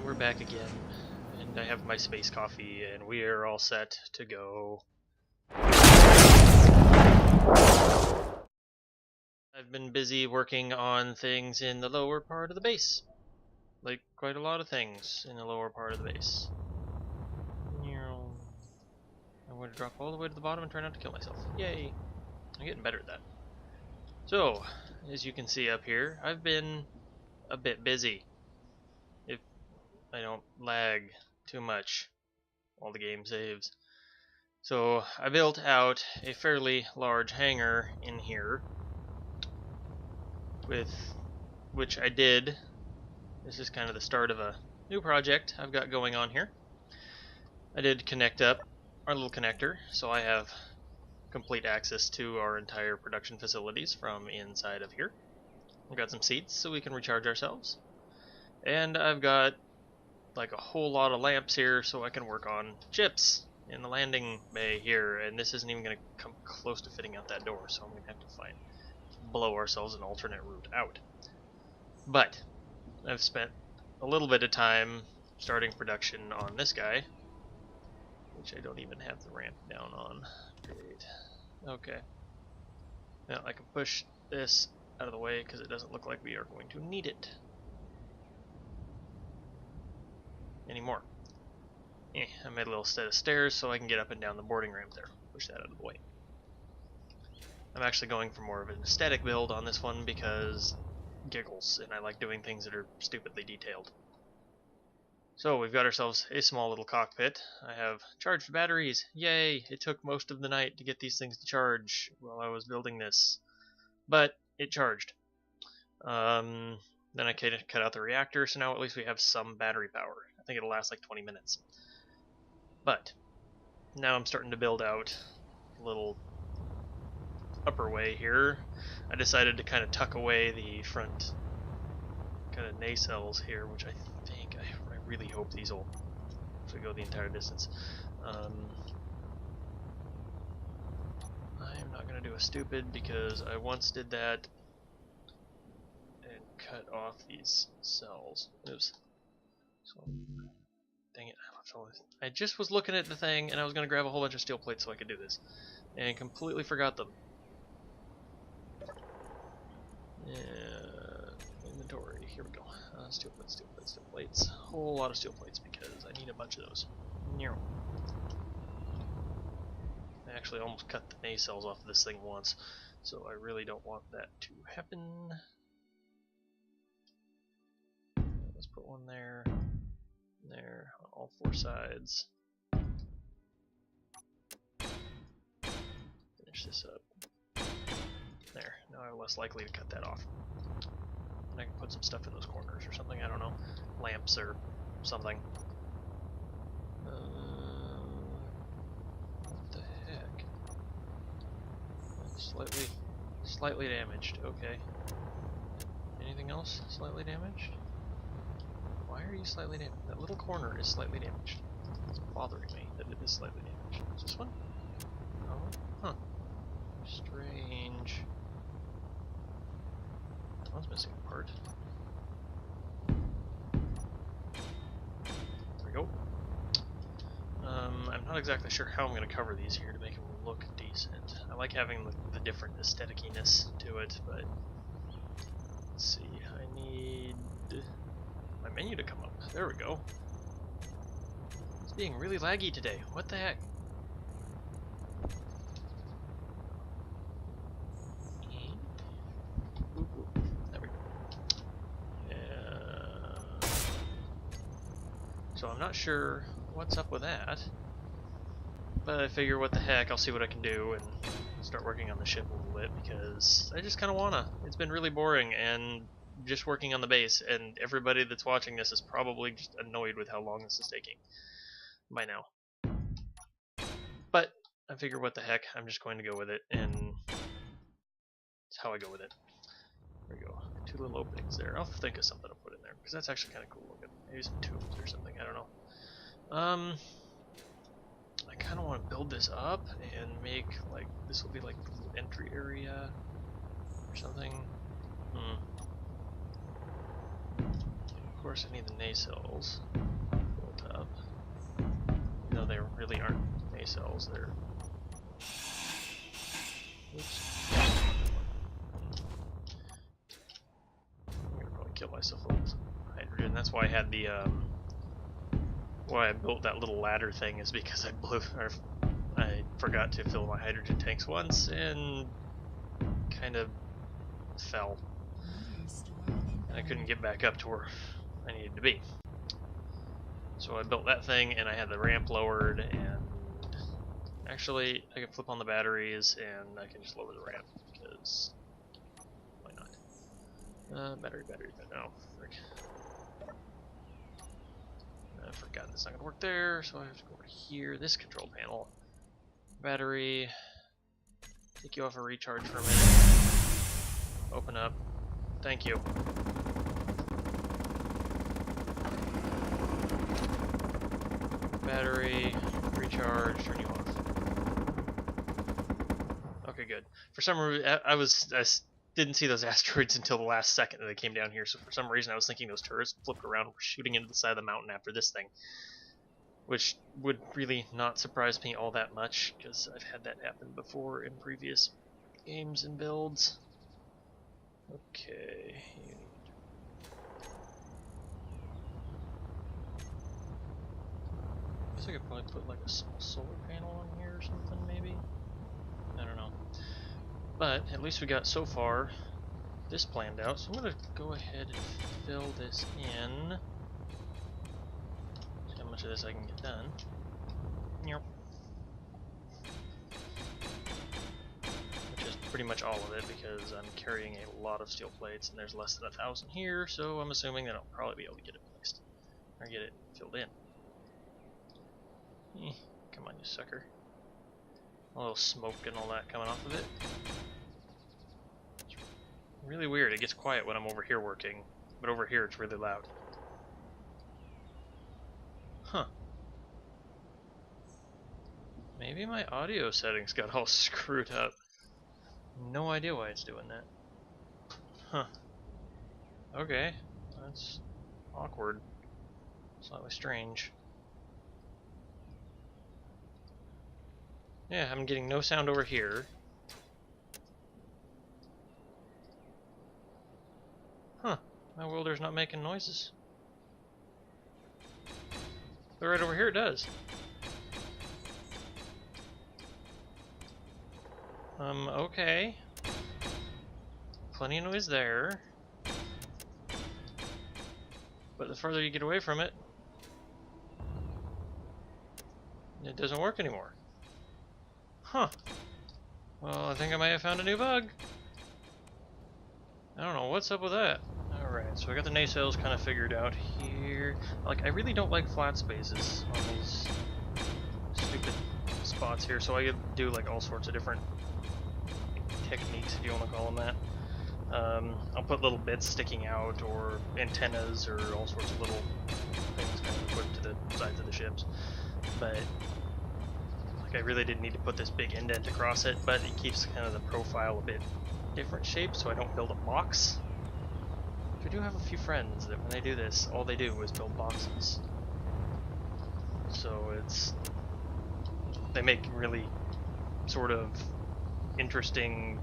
we're back again, and I have my space coffee, and we are all set to go. I've been busy working on things in the lower part of the base. Like, quite a lot of things in the lower part of the base. I'm going to drop all the way to the bottom and try not to kill myself. Yay! I'm getting better at that. So, as you can see up here, I've been a bit busy. If I don't lag too much while the game saves. So, I built out a fairly large hangar in here, with which I did. This is kind of the start of a new project I've got going on here. I did connect up our little connector, so I have complete access to our entire production facilities from inside of here. I've got some seats so we can recharge ourselves. And I've got like a whole lot of lamps here so I can work on chips in the landing bay here, and this isn't even going to come close to fitting out that door, so I'm going to have to blow ourselves an alternate route out. But I've spent a little bit of time starting production on this guy, which I don't even have the ramp down on. Great. Okay. Now I can push this out of the way because it doesn't look like we are going to need it anymore. I made a little set of stairs so I can get up and down the boarding ramp there. Push that out of the way. I'm actually going for more of an aesthetic build on this one because giggles, and I like doing things that are stupidly detailed. So we've got ourselves a small little cockpit. I have charged batteries. Yay! It took most of the night to get these things to charge while I was building this, but it charged. Then I cut out the reactor, so now at least we have some battery power. I think it'll last like 20 minutes. But now I'm starting to build out a little upper way here. I decided to kind of tuck away the front kind of nacelles here, which I think, I really hope these will actually go the entire distance. I'm not going to do a stupid because I once did that and cut off these cells. Oops. So, dang it, I just was looking at the thing and I was going to grab a whole bunch of steel plates so I could do this, and completely forgot them. Inventory, here we go. Steel plates, steel plates, steel plates. A whole lot of steel plates because I need a bunch of those. I actually almost cut the nacelles off of this thing once, so I really don't want that to happen. Let's put one there, there, on all four sides. Finish this up. There, now I'm less likely to cut that off. And I can put some stuff in those corners or something, I don't know. Lamps or something. What the heck? Slightly damaged, okay. Anything else slightly damaged? Why are you slightly damaged? That little corner is slightly damaged. It's bothering me that it is slightly damaged. Is this one? No? Huh. Strange. That one's missing a part. There we go. I'm not exactly sure how I'm going to cover these here to make them look decent. I like having the different aesthetic-iness to it, but let's see. I need my menu to come up. There we go. It's being really laggy today. What the heck? There we go. Yeah. So I'm not sure what's up with that, but I figure what the heck, I'll see what I can do and start working on the ship a little bit because I just kind of wanna. It's been really boring and just working on the base, and everybody that's watching this is probably just annoyed with how long this is taking by now. But I figure what the heck, I'm just going to go with it, and that's how I go with it. There we go. Two little openings there. I'll think of something to put in there because that's actually kind of cool looking. Maybe some tubes or something, I don't know. I kind of want to build this up and make, like, this will be like the little entry area or something. Of course, I need the nacelles built up. Even though they really aren't nacelles, they're. Oops. I'm gonna probably kill myself with hydrogen. That's why I had the why I built that little ladder thing is because I forgot to fill my hydrogen tanks once and kind of fell. And I couldn't get back up to where I needed to be. So I built that thing and I had the ramp lowered, and actually I can flip on the batteries and I can just lower the ramp because why not? Battery, no, frick. I forgot that's not gonna work there, so I have to go over here. This control panel. Battery. Take you off a recharge for a minute. Open up. Thank you. Battery. Recharge. Turn you off. Okay, good. For some reason, I didn't see those asteroids until the last second that they came down here, so for some reason I was thinking those turrets flipped around and were shooting into the side of the mountain after this thing. Which would really not surprise me all that much, because I've had that happen before in previous games and builds. Okay. I guess I could probably put like a small solar panel on here or something, maybe? I don't know. But at least we got so far this planned out, so I'm going to go ahead and fill this in. See how much of this I can get done. Yep. Which is pretty much all of it, because I'm carrying a lot of steel plates and there's less than 1,000 here, so I'm assuming that I'll probably be able to get it placed. Or get it filled in. Come on, you sucker. A little smoke and all that coming off of it. It's really weird. It gets quiet when I'm over here working, but over here it's really loud. Huh. Maybe my audio settings got all screwed up. No idea why it's doing that. Huh. Okay. That's awkward. Slightly strange. Yeah, I'm getting no sound over here. Huh. My welder's not making noises. But right over here it does. Okay. Plenty of noise there. But the farther you get away from it, it doesn't work anymore. Huh. Well, I think I might have found a new bug. I don't know what's up with that. Alright, so I got the nacelles kind of figured out here. Like, I really don't like flat spaces on these stupid spots here, so I could do like all sorts of different techniques, if you want to call them that. I'll put little bits sticking out, or antennas, or all sorts of little things kind of equipped to the sides of the ships. But like, I really didn't need to put this big indent across it, but it keeps kind of the profile a bit different shape, so I don't build a box. I do have a few friends that when they do this, all they do is build boxes. So they make really sort of interesting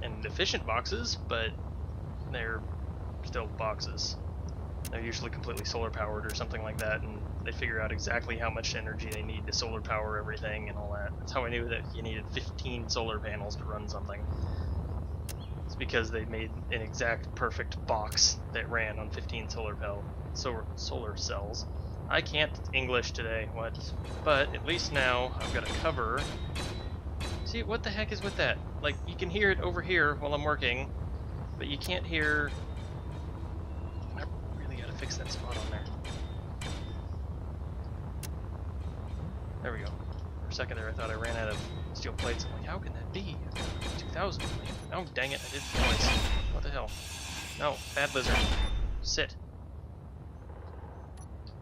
and efficient boxes, but they're still boxes. They're usually completely solar powered or something like that, and they figure out exactly how much energy they need to solar power everything and all that. That's how I knew that you needed 15 solar panels to run something. It's because they made an exact perfect box that ran on 15 solar cells. I can't English today, what? But at least now I've got a cover. See, what the heck is with that? Like, you can hear it over here while I'm working, but you can't hear... I really gotta fix that spot on there. There we go. For a second there I thought I ran out of steel plates. I'm like, how can that be? 2,000. Oh, dang it, I did it twice. What the hell? No, bad lizard. Sit.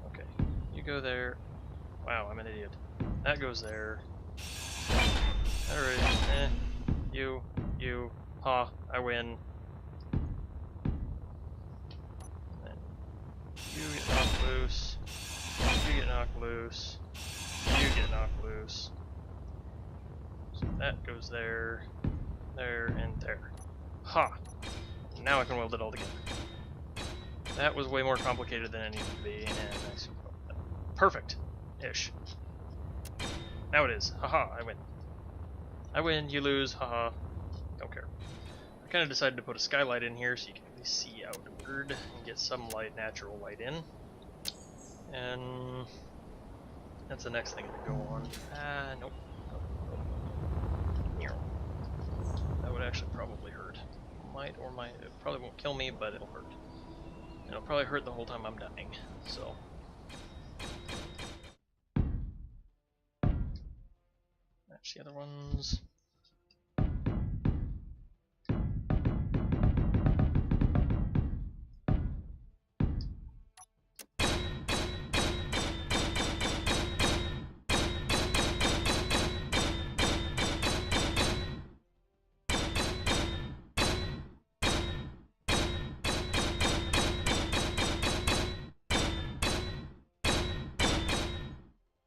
Okay, you go there. Wow, I'm an idiot. That goes there. Alright, you, ha, I win. And then knocked loose. You get knocked loose. So that goes there, there, and there. Ha! Now I can weld it all together. That was way more complicated than it needed to be, and perfect-ish. Now it is. Haha, I win. I win, you lose, haha. Don't care. I kind of decided to put a skylight in here so you can at least see outward and get some light, natural light in. And that's the next thing to go on. Nope. That would actually probably hurt. Might or might. It probably won't kill me, but it'll hurt. And it'll probably hurt the whole time I'm dying. So. Match the other ones.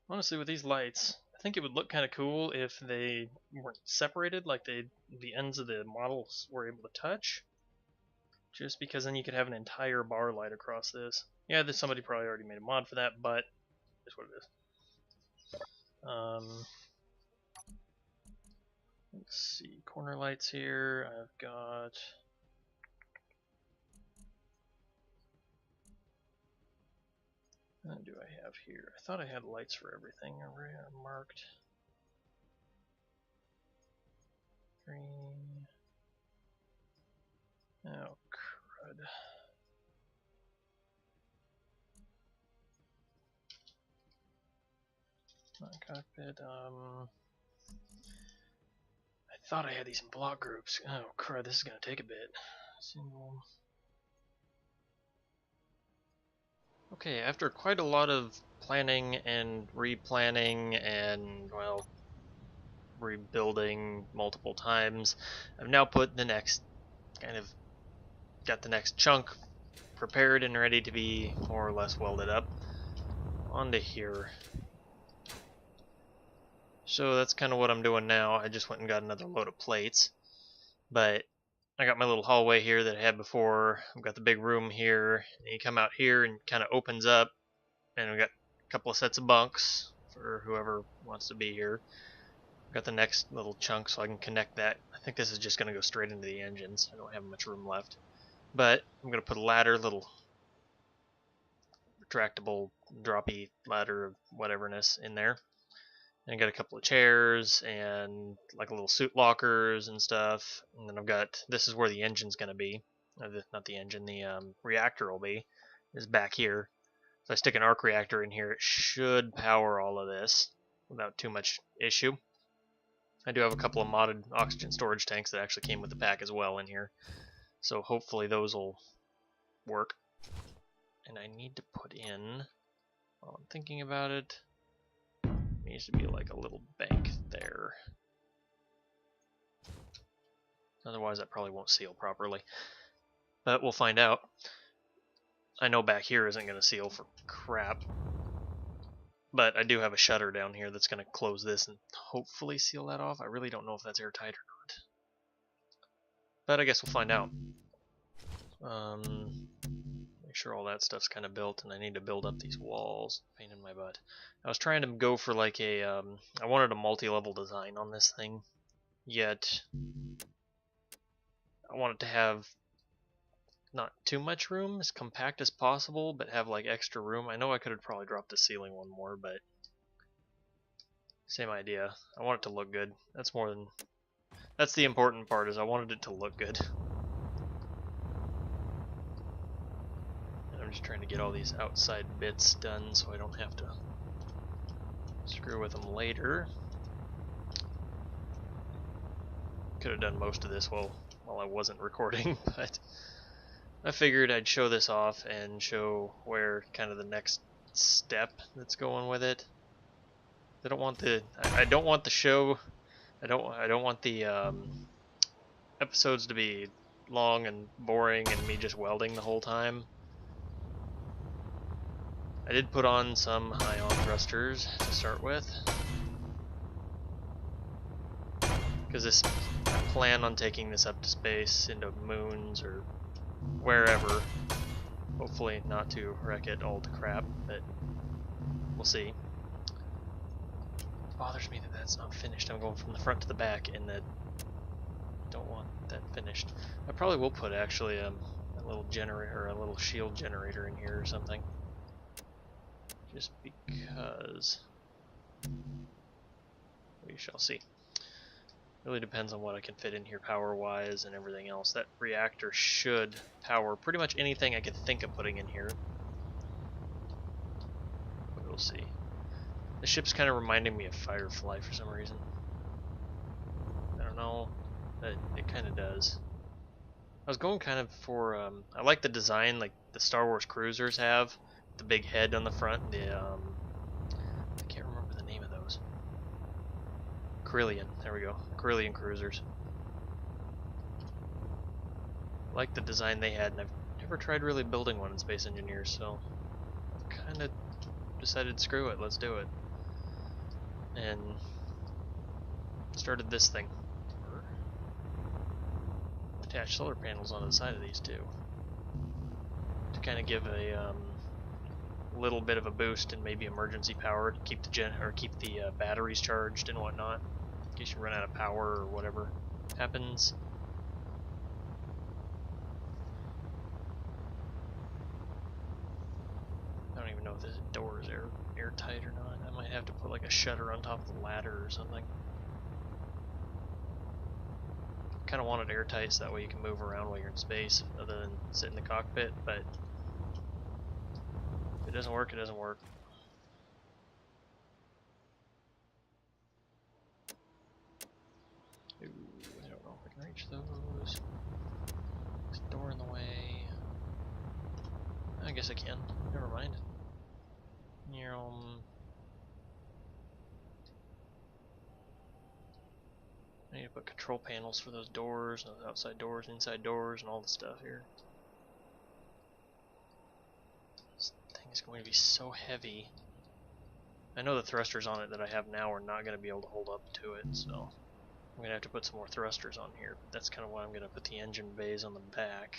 Honestly, with these lights, I think it would look kind of cool if they weren't separated, like the ends of the models were able to touch. Just because then you could have an entire bar light across this. Yeah, there's somebody probably already made a mod for that, but it's what it is. Let's see, corner lights here. I've got. What do I have here? I thought I had lights for everything. I marked. Green. Oh, crud. Not cockpit. I thought I had these in block groups. Oh, crud, this is going to take a bit. Single. Okay, after quite a lot of planning and replanning and, well, rebuilding multiple times, I've now put the next, got the next chunk prepared and ready to be more or less welded up onto here. So that's kind of what I'm doing now. I just went and got another load of plates, but I got my little hallway here that I had before. I've got the big room here, and you come out here and kind of opens up, and we got a couple of sets of bunks for whoever wants to be here. I've got the next little chunk so I can connect that. I think this is just going to go straight into the engines. I don't have much room left. But I'm going to put a ladder, little retractable, droppy ladder of whateverness in there. And I got a couple of chairs and like little suit lockers and stuff. And then I've got, this is where the engine's going to be. Not the engine, the reactor will be. Is back here. If I stick an arc reactor in here, it should power all of this without too much issue. I do have a couple of modded oxygen storage tanks that actually came with the pack as well in here. So hopefully those will work. And I need to put in, while I'm thinking about it, needs to be like a little bank there. Otherwise that probably won't seal properly. But we'll find out. I know back here isn't going to seal for crap. But I do have a shutter down here that's going to close this and hopefully seal that off. I really don't know if that's airtight or not. But I guess we'll find out. Make sure all that stuff's kind of built, and I need to build up these walls. Pain in my butt. I was trying to go for like a, I wanted a multi-level design on this thing, yet I wanted to have not too much room, as compact as possible, but have like extra room. I know I could have probably dropped the ceiling one more, but same idea. I want it to look good. That's the important part, is I wanted it to look good. And I'm just trying to get all these outside bits done so I don't have to screw with them later. Could have done most of this while I wasn't recording, but I figured I'd show this off and show where kind of the next step that's going with it. I don't want the show. I don't want the episodes to be long and boring and me just welding the whole time. I did put on some ion thrusters to start with, because I plan on taking this up to space, into moons or wherever. Hopefully not to wreck it all to crap, but we'll see. It bothers me that that's not finished. I'm going from the front to the back, and that don't want that finished. I probably will put actually a little generator, or a little shield generator in here or something, just because. We shall see. Really depends on what I can fit in here power-wise and everything else. That reactor should power pretty much anything I could think of putting in here. But we'll see. The ship's kind of reminding me of Firefly for some reason. I don't know, but it kind of does. I was going kind of for, I like the design like the Star Wars cruisers have. The big head on the front, I can't remember the name of those. Corellian, there we go. Corellian cruisers. I like the design they had, and I've never tried really building one in Space Engineers, so I've kind of decided screw it, let's do it. And started this thing. Attach solar panels onto the side of these too, to kind of give a little bit of a boost and maybe emergency power to keep the batteries charged and whatnot, in case you run out of power or whatever happens. I don't even know if this door is airtight or not. I might have to put like a shutter on top of the ladder or something. Kind of want it airtight so that way you can move around while you're in space, other than sit in the cockpit. But if it doesn't work, it doesn't work. Ooh, I don't know if I can reach those. There's a door in the way. I guess I can. Never mind. I need to put control panels for those doors, and those outside doors, inside doors, and all the stuff here. This thing is going to be so heavy. I know the thrusters on it that I have now are not going to be able to hold up to it, so I'm going to have to put some more thrusters on here. But that's kind of why I'm going to put the engine bays on the back,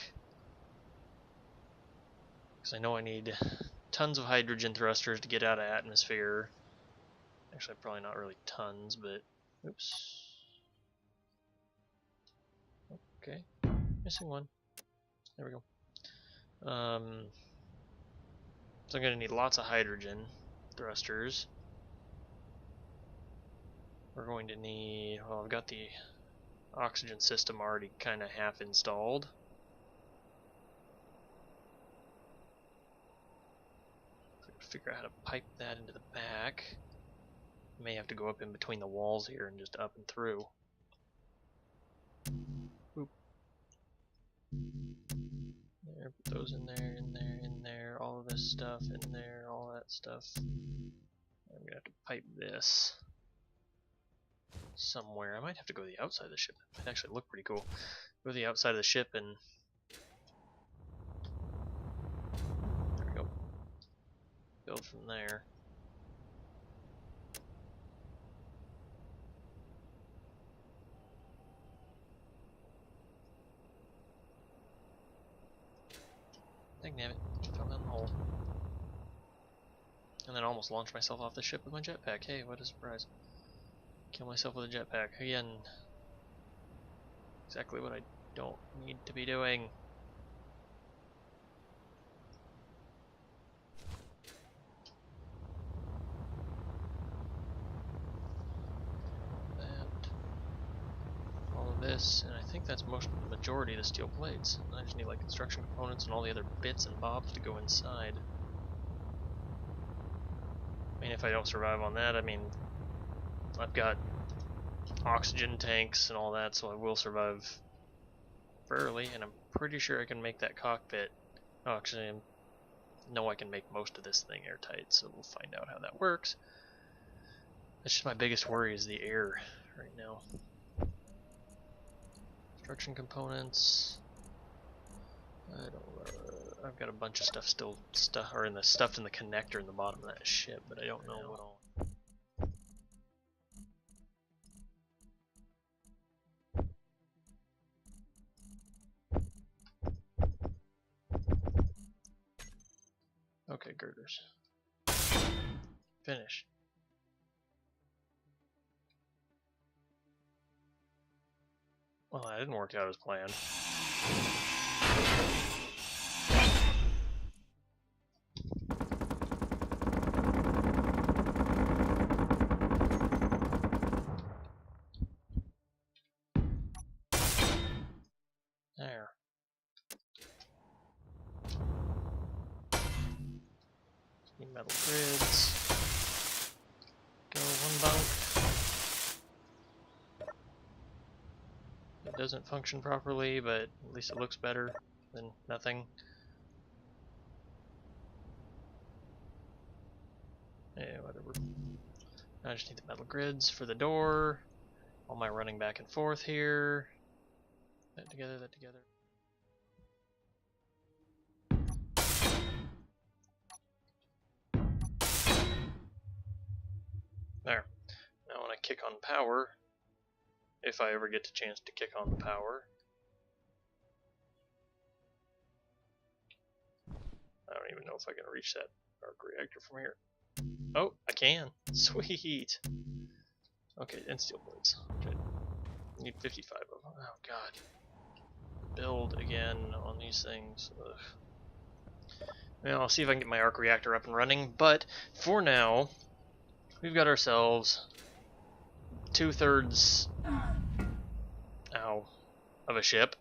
because I know I need tons of hydrogen thrusters to get out of atmosphere. Actually, probably not really tons, but oops. Okay, missing one. There we go. So I'm going to need lots of hydrogen thrusters. We're going to need, well, I've got the oxygen system already kind of half installed. Figure out how to pipe that into the back. May have to go up in between the walls here and just up and through. Oop. There, put those in there, in there, in there, all of this stuff in there, all that stuff. I'm gonna have to pipe this somewhere. I might have to go to the outside of the ship. It might actually look pretty cool. Go to the outside of the ship and there we go. Build from there. Dang it, fell down the hole. And then almost launched myself off the ship with my jetpack. Hey, what a surprise. Kill myself with a jetpack. Again. Exactly what I don't need to be doing. That. All of this, and I think that's the majority of the steel plates. I just need like construction components and all the other bits and bobs to go inside. I mean, if I don't survive on that, I mean, I've got oxygen tanks and all that, so I will survive fairly, and I'm pretty sure I can make that cockpit. Oh, actually, I know I can make most of this thing airtight, so we'll find out how that works. That's just my biggest worry is the air right now. Construction components. I don't know. I've got a bunch of stuff still stuffed in the connector in the bottom of that ship, but I don't know what all. Okay, girders. Finish. Well, that didn't work out as planned. There. Need metal grids. Go one bunk. It doesn't function properly, but at least it looks better than nothing. Yeah, whatever. I just need the metal grids for the door. All my running back and forth here. That together, that together. There. Now when I kick on power, if I ever get the chance to kick on the power, I don't even know if I can reach that arc reactor from here. Oh, I can. Sweet. Okay, and steel plates. Okay. I need 55 of them. Oh god. Build again on these things. Ugh. Well, I'll see if I can get my arc reactor up and running, but for now, we've got ourselves 2/3 of a ship.